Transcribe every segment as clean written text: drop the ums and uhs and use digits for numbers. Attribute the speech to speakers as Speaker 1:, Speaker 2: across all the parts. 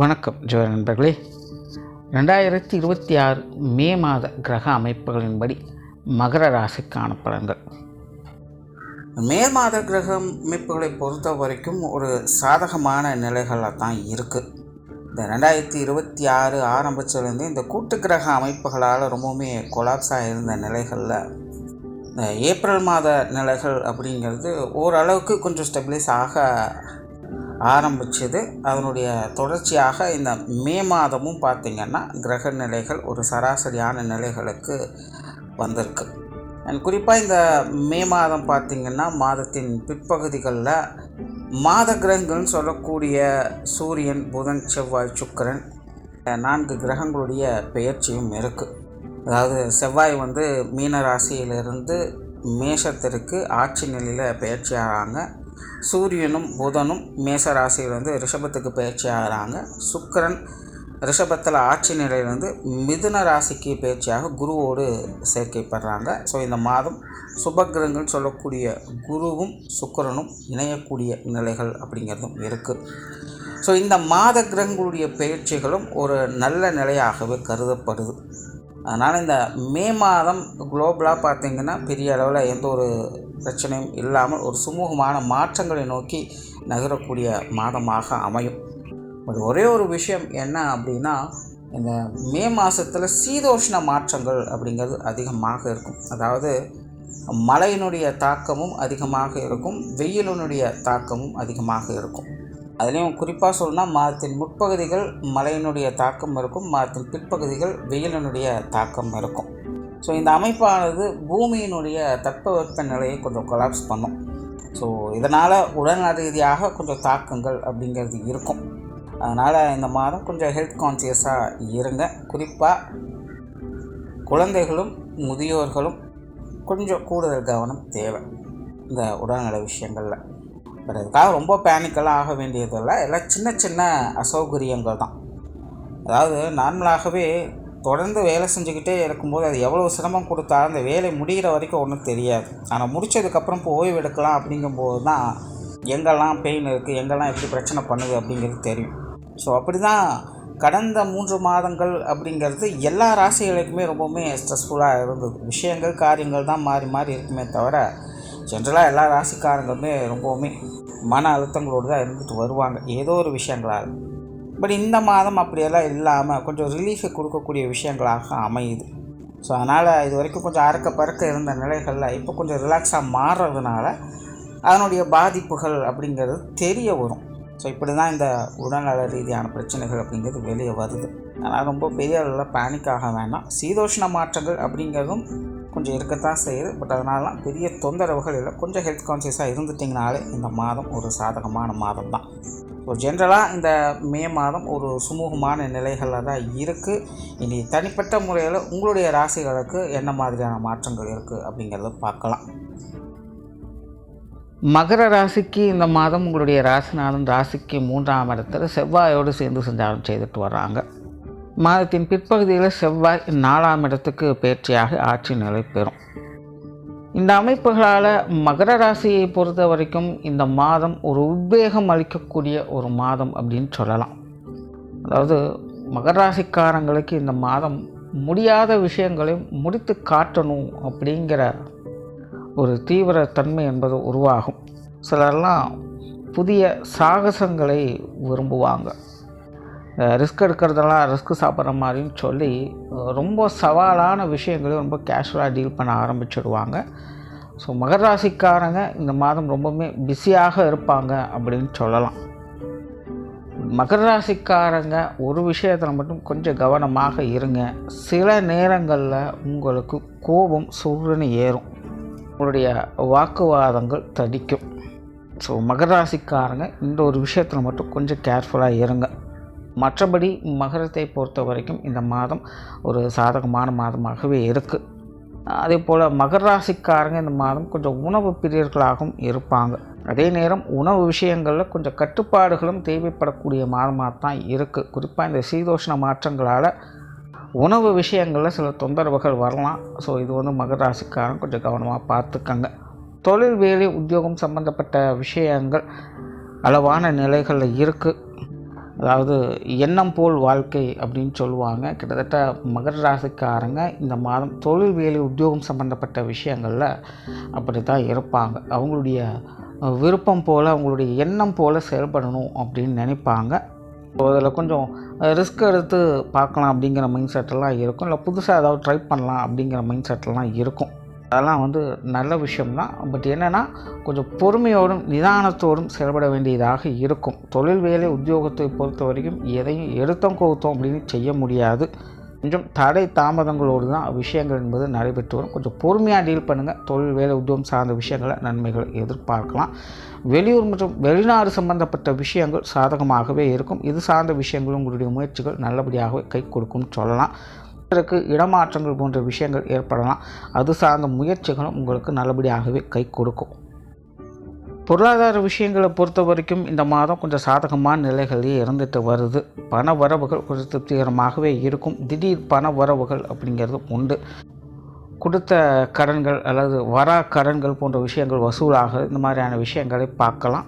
Speaker 1: வணக்கம் ஜோதி நண்பர்களே. 2026 மே மாத கிரக அமைப்புகளின்படி மகர ராசிக்கான பலன்கள். மே மாத கிரக அமைப்புகளை பொறுத்த வரைக்கும் ஒரு சாதகமான நிலைகளில் தான் இருக்குது. இந்த 2026 ஆரம்பித்ததுலேருந்து இந்த கூட்டு கிரக அமைப்புகளால் ரொம்பவுமே கொலாப்ஸாக இருந்த நிலைகளில் இந்த ஏப்ரல் மாத நிலைகள் அப்படிங்கிறது ஓரளவுக்கு கொஞ்சம் ஸ்டெபிலைஸ் ஆக ஆரம்பிச்சது. அதனுடைய தொடர்ச்சியாக இந்த மே மாதமும் பார்த்திங்கன்னா கிரக நிலைகள் ஒரு சராசரியான நிலைகளுக்கு வந்திருக்கு. குறிப்பாக இந்த மே மாதம் பார்த்திங்கன்னா மாதத்தின் பிற்பகுதிகளில் மாத கிரகங்கள்னு சொல்லக்கூடிய சூரியன், புதன், செவ்வாய், சுக்கிரன் 4 கிரகங்களுடைய பெயர்ச்சியும் இருக்குது. அதாவது செவ்வாய் மீன ராசியிலிருந்து மேஷத்திற்கு ஆட்சி நிலையில் பெயர்ச்சி ஆகிறாங்க. சூரியனும் புதனும் மேச ராசியிலிருந்து ரிஷபத்துக்கு பயிற்சி ஆகிறாங்க. சுக்கிரன் ரிஷபத்தில் ஆட்சி நிலையிலிருந்து மிதுன ராசிக்கு பயிற்சியாக குருவோடு சேர்க்கைப்படுறாங்க. ஸோ இந்த மாதம் சுபகிரகங்கள் சொல்லக்கூடிய குருவும் சுக்கிரனும் இணையக்கூடிய நிலைகள் அப்படிங்கிறதும் இருக்குது. ஸோ இந்த மாத கிரகங்களுடைய பயிற்சிகளும் ஒரு நல்ல நிலையாகவே கருதப்படுது. அதனால் இந்த மே மாதம் குளோபலாக பார்த்திங்கன்னா பெரிய அளவில் எந்த ஒரு பிரச்சனையும் இல்லாமல் ஒரு சுமூகமான மாற்றங்களை நோக்கி நகரக்கூடிய மாதமாக அமையும். ஒரே ஒரு விஷயம் என்ன அப்படின்னா, இந்த மே மாதத்தில் சீதோஷ்ண மாற்றங்கள் அப்படிங்கிறது அதிகமாக இருக்கும். அதாவது மழையினுடைய தாக்கமும் அதிகமாக இருக்கும், வெயிலினுடைய தாக்கமும் அதிகமாக இருக்கும். அதுலேயும் குறிப்பாக சொல்லணும்னா மாதத்தின் முற்பகுதிகள் மழையினுடைய தாக்கம் இருக்கும், மாதத்தின் பிற்பகுதிகள் வெயிலினுடைய தாக்கம் இருக்கும். ஸோ இந்த அமைப்பானது பூமியினுடைய தட்பவெப்ப நிலையை கொஞ்சம் கொலாப்ஸ் பண்ணும். ஸோ இதனால் உடல்நல ரீதியாக கொஞ்சம் தாக்கங்கள் அப்படிங்கிறது இருக்கும். அதனால் இந்த மாதம் கொஞ்சம் ஹெல்த் கான்சியஸாக இருங்க. குறிப்பாக குழந்தைகளும் முதியோர்களும் கொஞ்சம் கூடுதல் கவனம் தேவை இந்த உடல்நல விஷயங்களில். பட் அதுக்காக ரொம்ப பேனிக்கெல்லாம் ஆக வேண்டியதில்லை. எல்லாம் சின்ன சின்ன அசௌகரியங்கள் தான். அதாவது நார்மலாகவே தொடர்ந்து வேலை செஞ்சுக்கிட்டே இருக்கும்போது அது எவ்வளோ சிரமம் கொடுத்தாலும் அந்த வேலை முடிகிற வரைக்கும் ஒன்றும் தெரியாது. ஆனால் முடித்ததுக்கப்புறம் இப்போ ஓய்வு எடுக்கலாம் அப்படிங்கும்போது தான் எங்கெல்லாம் பெயின் இருக்குது, எங்கெல்லாம் எப்படி பிரச்சனை பண்ணுது அப்படிங்கிறது தெரியும். ஸோ அப்படி தான் கடந்த 3 மாதங்கள் அப்படிங்கிறது எல்லா ராசிகளுக்குமே ரொம்பவுமே ஸ்ட்ரெஸ்ஃபுல்லாக இருந்தது. விஷயங்கள் காரியங்கள் தான் மாறி மாறி இருக்குமே தவிர ஜென்ரலாக எல்லா ராசிக்காரங்களுமே ரொம்பவுமே மன அழுத்தங்களோடு தான் இருந்துட்டு வருவாங்க ஏதோ ஒரு விஷயங்களால். பட் இந்த மாதம் அப்படியெல்லாம் இல்லாமல் கொஞ்சம் ரிலீஃபை கொடுக்கக்கூடிய விஷயங்களாக அமையுது. ஸோ அதனால் இது வரைக்கும் கொஞ்சம் அறக்க பறக்க இருந்த நிலைகளில் இப்போ கொஞ்சம் ரிலாக்ஸாக மாறுறதுனால அதனுடைய பாதிப்புகள் அப்படிங்கிறது தெரிய வரும். ஸோ இப்படி தான் இந்த உடல்நல ரீதியான பிரச்சனைகள் அப்படிங்கிறது வெளியே வருது. அதனால் ரொம்ப பெரிய அளவில் பேனிக் ஆக வேண்டாம். சீதோஷ்ண மாற்றங்கள் அப்படிங்கிறதும் கொஞ்சம் இருக்கத்தான் செய்யுது. பட் அதனாலலாம் பெரிய தொந்தரவுகள் இல்லை. கொஞ்சம் ஹெல்த் கான்சியஸாக இருந்துட்டிங்கனாலே இந்த மாதம் ஒரு சாதகமான மாதம் தான். ஸோ ஜென்ரலாக இந்த மே மாதம் ஒரு சுமூகமான நிலைகளில் தான் இருக்குது. இனி தனிப்பட்ட முறையில் உங்களுடைய ராசிகளுக்கு என்ன மாதிரியான மாற்றங்கள் இருக்குது அப்படிங்கிறத பார்க்கலாம். மகர ராசிக்கு இந்த மாதம் உங்களுடைய ராசிநாதன் ராசிக்கு 3ஆம் இடத்துல செவ்வாயோடு சேர்ந்து சஞ்சாரம் செய்துட்டு வர்றாங்க. மாதத்தின் பிற்பகுதியில் செவ்வாய் 4ஆம் இடத்துக்கு பயிற்சியாக ஆட்சி நிலை பெறும். இந்த அமைப்புகளால் மகர ராசியை பொறுத்த வரைக்கும் இந்த மாதம் ஒரு உத்வேகம் அளிக்கக்கூடிய ஒரு மாதம் அப்படின்னு சொல்லலாம். அதாவது மகர ராசிக்காரங்களுக்கு இந்த மாதம் முடியாத விஷயங்களை முடித்து காட்டணும் அப்படிங்கிற ஒரு தீவிர தன்மை என்பது உருவாகும். சிலர்லாம் புதிய சாகசங்களை விரும்புவாங்க. ரிஸ்க் எடுக்கிறதெல்லாம் ரிஸ்க் சாப்பிட்ற மாதிரின்னு சொல்லி ரொம்ப சவாலான விஷயங்களையும் ரொம்ப கேஷுவலாக டீல் பண்ண ஆரம்பிச்சிடுவாங்க. ஸோ மகர ராசிக்காரங்க இந்த மாதம் ரொம்பவுமே பிஸியாக இருப்பாங்க அப்படின்னு சொல்லலாம். மகர ராசிக்காரங்க ஒரு விஷயத்தில் மட்டும் கொஞ்சம் கவனமாக இருங்க. சில நேரங்களில் உங்களுக்கு கோபம் சுருன்னு ஏறும், உங்களுடைய வாக்குவாதங்கள் தடிக்கும். ஸோ மகர ராசிக்காரங்க இந்த ஒரு விஷயத்தில் மட்டும் கொஞ்சம் கேர்ஃபுல்லாக இருங்க. மற்றபடி மகரத்தை பொறுத்த வரைக்கும் இந்த மாதம் ஒரு சாதகமான மாதமாகவே இருக்குது. அதே போல் மகர ராசிக்காரங்க இந்த மாதம் கொஞ்சம் உணவு பிரியர்களாகவும் இருப்பாங்க. அதே நேரம் உணவு விஷயங்களில் கொஞ்சம் கட்டுப்பாடுகளும் தேவைப்படக்கூடிய மாதமாக தான் இருக்குது. குறிப்பாக இந்த சீதோஷ்ண மாற்றங்களால் உணவு விஷயங்களில் சில தொந்தரவுகள் வரலாம். ஸோ இது மகர ராசிக்காரங்க கொஞ்சம் கவனமாக பார்த்துக்கங்க. தொழில், வேலை, உத்தியோகம் சம்பந்தப்பட்ட விஷயங்கள் அளவான நிலைகளில் இருக்குது. அதாவது எண்ணம் போல் வாழ்க்கை அப்படின்னு சொல்லுவாங்க. கிட்டத்தட்ட மகர ராசிக்காரங்க இந்த மாதம் தொழில் வேலை உத்தியோகம் சம்பந்தப்பட்ட விஷயங்களில் அப்படி தான் இருப்பாங்க. அவங்களுடைய விருப்பம் போல் அவங்களுடைய எண்ணம் போல் செயல்படணும் அப்படின்னு நினைப்பாங்க. அதில் கொஞ்சம் ரிஸ்க் எடுத்து பார்க்கலாம் அப்படிங்கிற மைண்ட் செட்டெல்லாம் இருக்கும். இல்லை புதுசாக ஏதாவது ட்ரை பண்ணலாம் அப்படிங்கிற மைண்ட் செட்டெல்லாம் இருக்கும். அதெல்லாம் நல்ல விஷயம்தான். பட் என்னென்னா கொஞ்சம் பொறுமையோடும் நிதானத்தோடும் செயல்பட வேண்டியதாக இருக்கும். தொழில் வேலை உத்தியோகத்தை பொறுத்த வரைக்கும் எதையும் எடுத்தோம் கவுத்தோம் அப்படின்னு செய்ய முடியாது. கொஞ்சம் தடை தாமதங்களோடு தான் விஷயங்கள் என்பது நடைபெற்று வரும். கொஞ்சம் பொறுமையாக டீல் பண்ணுங்கள். தொழில் வேலை உத்தியோகம் சார்ந்த விஷயங்களை நன்மைகளை எதிர்பார்க்கலாம். வெளியூர் மற்றும் வெளிநாடு சம்பந்தப்பட்ட விஷயங்கள் சாதகமாகவே இருக்கும். இது சார்ந்த விஷயங்களும் உங்களுடைய முயற்சிகள் நல்லபடியாகவே கை கொடுக்கும்னு சொல்லலாம். இதற்கு இடமாற்றங்கள் போன்ற விஷயங்கள் ஏற்படலாம். அது சார்ந்த முயற்சிகளும் உங்களுக்கு நல்லபடியாகவே கை கொடுக்கும். பொருளாதார விஷயங்களை பொறுத்த வரைக்கும் இந்த மாதம் கொஞ்சம் சாதகமான நிலைகளே இருந்துட்டு வருது. பண வரவுகள் கொஞ்சம் திருப்திகரமாகவே இருக்கும். திடீர் பண வரவுகள் அப்படிங்கிறது உண்டு. கொடுத்த கடன்கள் அல்லது வரா கடன்கள் போன்ற விஷயங்கள் வசூலாக இந்த மாதிரியான விஷயங்களை பார்க்கலாம்.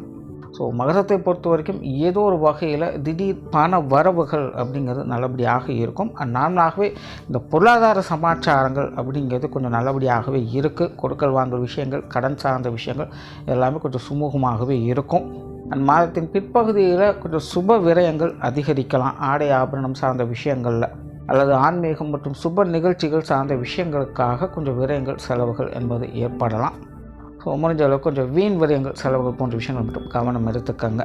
Speaker 1: ஸோ மகரத்தை பொறுத்த வரைக்கும் ஏதோ ஒரு வகையில் திடீர் பண வரவுகள் அப்படிங்கிறது நல்லபடியாக இருக்கும். நார்மலாகவே இந்த பொருளாதார சமாச்சாரங்கள் அப்படிங்கிறது கொஞ்சம் நல்லபடியாகவே இருக்குது. கொடுக்கல் வாங்கல் விஷயங்கள், கடன் சார்ந்த விஷயங்கள் எல்லாமே கொஞ்சம் சுமூகமாகவே இருக்கும். மாதத்தின் பிற்பகுதியில் கொஞ்சம் சுப விரயங்கள் அதிகரிக்கலாம். ஆடை ஆபரணம் சார்ந்த விஷயங்களில் அல்லது ஆன்மீகம் மற்றும் சுப நிகழ்ச்சிகள் சார்ந்த விஷயங்களுக்காக கொஞ்சம் விரயங்கள் செலவுகள் என்பது ஏற்படலாம். ஸோ முடிஞ்ச அளவுக்கு கொஞ்சம் வீண் விரயங்கள் செலவுகள் போன்ற விஷயங்கள் மட்டும் கவனம் எடுத்துக்கங்க.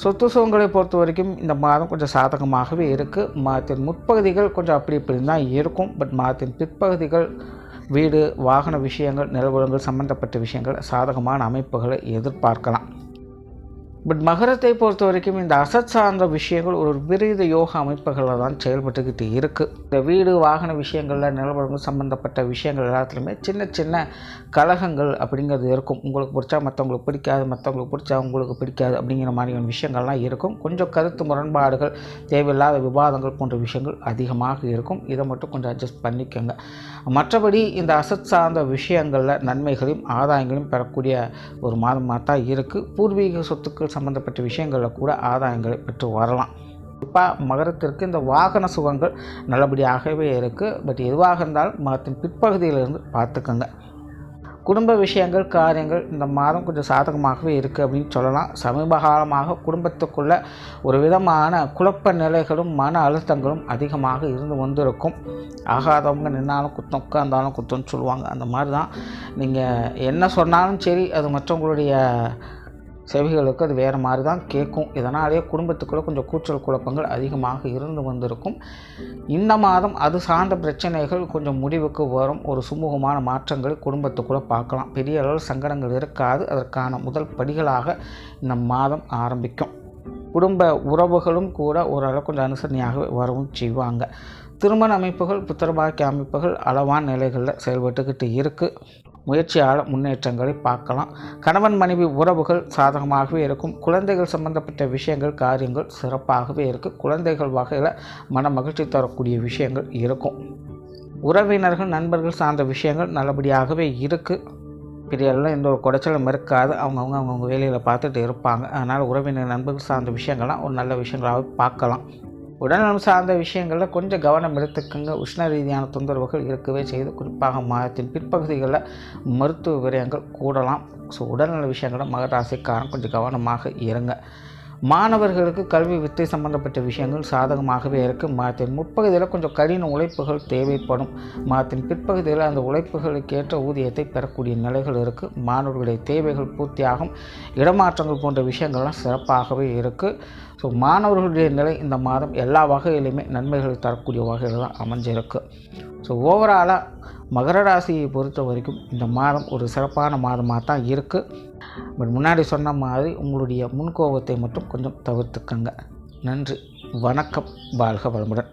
Speaker 1: சொத்து சுகங்களை பொறுத்த வரைக்கும் இந்த மாதம் கொஞ்சம் சாதகமாகவே இருக்குது. மாதத்தின் முற்பகுதிகள் கொஞ்சம் அப்படி இப்படி தான் இருக்கும். பட் மாதத்தின் பிற்பகுதிகள் வீடு வாகன விஷயங்கள் நிலவரங்கள் சம்பந்தப்பட்ட விஷயங்கள் சாதகமான அமைப்புகளை எதிர்பார்க்கலாம். பட் மகரத்தை பொறுத்த வரைக்கும் இந்த அசட் சார்ந்த விஷயங்கள் ஒரு விபரீத யோக அமைப்புகளில் தான் செயல்பட்டுக்கிட்டு இருக்குது. இந்த வீடு வாகன விஷயங்களில் நிலவரங்கள் சம்மந்தப்பட்ட விஷயங்கள் எல்லாத்துலேயுமே சின்ன சின்ன கலகங்கள் அப்படிங்கிறது இருக்கும். உங்களுக்கு பிடிச்சா மற்றவங்களுக்கு பிடிக்காது, மற்றவங்களுக்கு பிடிச்சா உங்களுக்கு பிடிக்காது அப்படிங்கிற மாதிரியான விஷயங்கள்லாம் இருக்கும். கொஞ்சம் கருத்து முரண்பாடுகள், தேவையில்லாத விவாதங்கள் போன்ற விஷயங்கள் அதிகமாக இருக்கும். இதை மட்டும் கொஞ்சம் அட்ஜஸ்ட் பண்ணிக்கோங்க. மற்றபடி இந்த அசட் சார்ந்த விஷயங்களில் நன்மைகளையும் ஆதாயங்களையும் பெறக்கூடிய ஒரு மாதமாக தான் இருக்குது. பூர்வீக சொத்துக்கள் சம்பந்தப்பட்ட விஷயங்களில் கூட ஆதாயங்களை பெற்று வரலாம். குறிப்பாக மகரத்திற்கு இந்த வாகன சுகங்கள் நல்லபடியாகவே இருக்குது. பட் எதுவாக இருந்தாலும் மாதத்தின் பிற்பகுதியிலிருந்து பார்த்துக்கோங்க. குடும்ப விஷயங்கள் காரியங்கள் இந்த மாதம் கொஞ்சம் சாதகமாகவே இருக்குது அப்படின்னு சொல்லலாம். சமீப காலமாக குடும்பத்துக்குள்ளே ஒரு விதமான குழப்ப நிலைகளும் மன அழுத்தங்களும் அதிகமாக இருந்து வந்திருக்கும். ஆகாதவங்க நின்னாலும் குத்தம், உட்கார்ந்தாலும் குத்தம்னு சொல்லுவாங்க. அந்த மாதிரி தான் நீங்கள் என்ன சொன்னாலும் சரி, அது மற்றவங்களுடைய செவிகளுக்கு அது வேறு மாதிரி தான் கேட்கும். இதனாலேயே குடும்பத்துக்குள்ளே கொஞ்சம் கூச்சல் குழப்பங்கள் அதிகமாக இருந்து வந்திருக்கும். இந்த மாதம் அது சார்ந்த பிரச்சனைகள் கொஞ்சம் முடிவுக்கு வரும். ஒரு சுமூகமான மாற்றங்களை குடும்பத்துக்குள்ளே பார்க்கலாம். பெரிய அளவில் சங்கடங்கள் இருக்காது. அதற்கான முதல் படிகளாக இந்த மாதம் ஆரம்பிக்கும். குடும்ப உறவுகளும் கூட ஓரளவு கொஞ்சம் அனுசரணையாகவே வரவும் செய்வாங்க. திருமண அமைப்புகள், புத்திரபாக்கிய அமைப்புகள் அளவான நிலைகளில் செயல்பட்டுக்கிட்டு இருக்குது. முயற்சியால் முன்னேற்றங்களை பார்க்கலாம். கணவன் மனைவி உறவுகள் சாதகமாகவே இருக்கும். குழந்தைகள் சம்பந்தப்பட்ட விஷயங்கள் காரியங்கள் சிறப்பாகவே இருக்குது. குழந்தைகள் வகையில் மன மகிழ்ச்சி தரக்கூடிய விஷயங்கள் இருக்கும். உறவினர்கள் நண்பர்கள் சார்ந்த விஷயங்கள் நல்லபடியாகவே இருக்குது. பெரிய அளவில் எந்த ஒரு குடைச்சலும் இருக்காது. அவங்கவுங்க வேலையில் பார்த்துட்டு இருப்பாங்க. அதனால் உறவினர் நண்பர்கள் சார்ந்த விஷயங்கள்லாம் ஒரு நல்ல விஷயங்களாக பார்க்கலாம். உடல்நலம் சார்ந்த விஷயங்களில் கொஞ்சம் கவனம் எடுத்துக்கங்க. உஷ்ண ரீதியான தொந்தரவுகள் இருக்கவே செய்து. குறிப்பாக மாதத்தின் பிற்பகுதிகளில் மருத்துவ விரயங்கள் கூடலாம். ஸோ உடல்நல விஷயங்களில் மகர ராசிக்காரன் கொஞ்சம் கவனமாக இருங்க. மாணவர்களுக்கு கல்வி வித்தை சம்பந்தப்பட்ட விஷயங்கள் சாதகமாகவே இருக்குது. மாதத்தின் முற்பகுதியில் கொஞ்சம் கடின உழைப்புகள் தேவைப்படும். மாதத்தின் பிற்பகுதியில் அந்த உழைப்புகளுக்கு ஏற்ற ஊதியத்தை பெறக்கூடிய நிலைகள் இருக்குது. மாணவர்களுடைய தேவைகள் பூர்த்தியாகும். இடமாற்றங்கள் போன்ற விஷயங்கள்லாம் சிறப்பாகவே இருக்குது. ஸோ மாணவர்களுடைய நிலை இந்த மாதம் எல்லா வகையிலுமே நன்மைகளை தரக்கூடிய வகையில் தான் அமைஞ்சிருக்கு. ஸோ ஓவராலாக மகர ராசியை பொறுத்த வரைக்கும் இந்த மாதம் ஒரு சிறப்பான மாதமாக தான் இருக்குது. பட் முன்னாடி சொன்ன மாதிரி உங்களுடைய முன்கோபத்தை மட்டும் கொஞ்சம் தவிர்த்துக்கங்க. நன்றி, வணக்கம், வாழ்க வளமுடன்.